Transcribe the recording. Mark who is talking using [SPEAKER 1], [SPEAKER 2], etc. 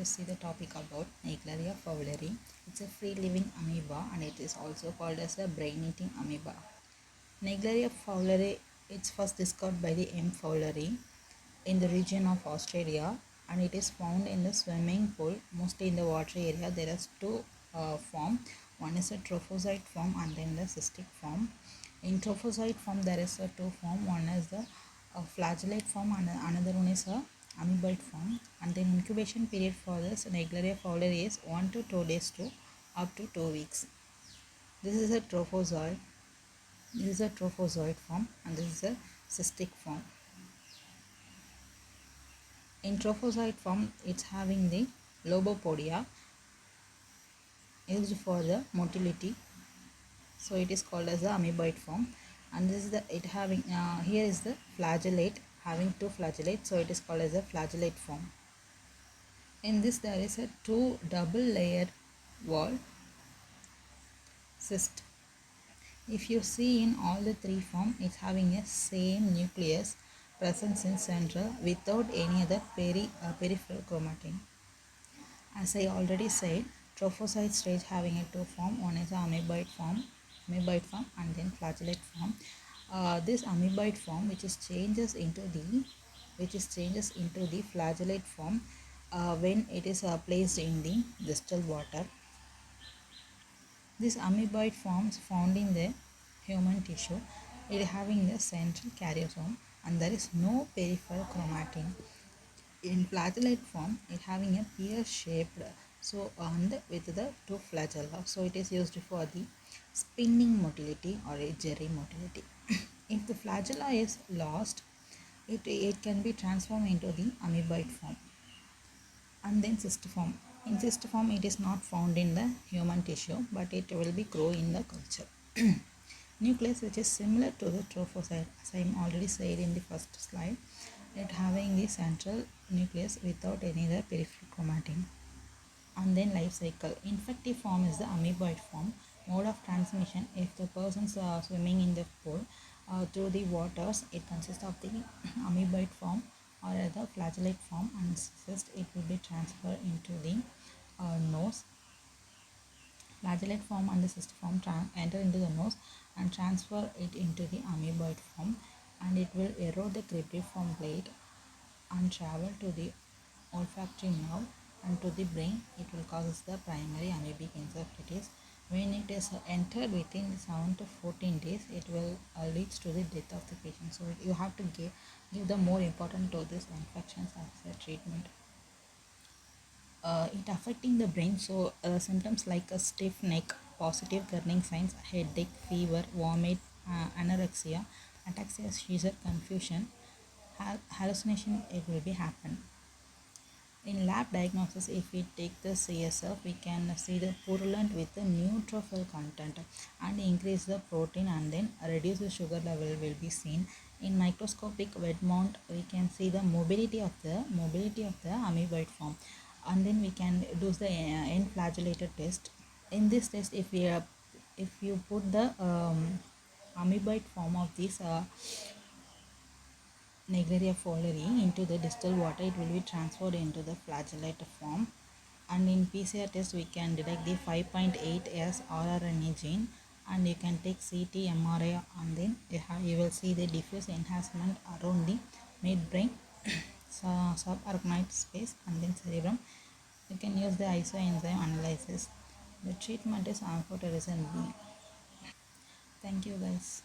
[SPEAKER 1] see the topic about Naegleria fowleri. It's a free-living amoeba and it is also called as a brain-eating amoeba. Naegleria fowleri, it's first discovered by the M. fowleri in the region of Australia, and it is found in the swimming pool, mostly in the water area. There are two forms. One is a trophozoite form and then the cystic form. In trophozoite form there is a two form. One is the flagellate form and another one is a amoeboid form. And then incubation period for this Naegleria fowleri is 1 to 2 days to up to 2 weeks. This is a trophozoite. This is a trophozoite form and this is a cystic form. In trophozoite form, it's having the lobopodia used for the motility, so it is called as the amoeboid form. And this is the here is the flagellate having two flagellates, so it is called as a flagellate form. In this there is a two double layered wall cyst. If you see in all the three form, it's having a same nucleus present in central without any other peripheral chromatin. As I already said, trophozoite stage having a two form. One is the amoeboid form, and then flagellate form. This amoeboid form, which changes into the flagellate form when it is placed in the distal water. This amoeboid forms found in the human tissue. It having the central karyosome and there is no peripheral chromatin. In flagellate form, it having a pear shaped, so and with the two flagella, so it is used for the spinning motility or a jerry motility. If the flagella is lost, it can be transformed into the amoeboid form. And then cyst form. In cyst form, it is not found in the human tissue, but it will be grow in the culture. Nucleus, which is similar to the trophozoite, as I already said in the first slide, it having the central nucleus without any other peripheral chromatin. And then life cycle. Infective form is the amoeboid form. Mode of transmission, if the persons are swimming in the pool through the waters, it consists of the amoeboid form or the flagellate form, and cyst, it will be transferred into the nose. Flagellate form and the cyst form enter into the nose and transfer it into the amoeboid form, and it will erode the cribriform blade and travel to the olfactory nerve and to the brain. It will cause the primary amoebic encephalitis. When it is entered within 7 to 14 days, it will leads to the death of the patient. So you have to give the more important to this infections as a treatment. It affecting the brain, so symptoms like a stiff neck, positive gurning signs, headache, fever, vomit, anorexia, ataxia, seizure, confusion, hallucination, it will be happen. In lab diagnosis, if we take the CSF, we can see the purulent with the neutrophil content and increase the protein, and then reduce the sugar level will be seen. In microscopic wet mount, we can see the mobility of the amoeboid form, and then we can do the end flagellated test. In this test, if you put the amoeboid form of this Naegleria fowleri into the distal water, it will be transferred into the flagellate form. And in PCR test, we can detect the 5.8S rRNA gene, and you can take CT, MRI, and then you will see the diffuse enhancement around the midbrain, subarachnoid space, and then cerebrum. You can use the isoenzyme analysis. The treatment is amphotericin B. Thank you guys.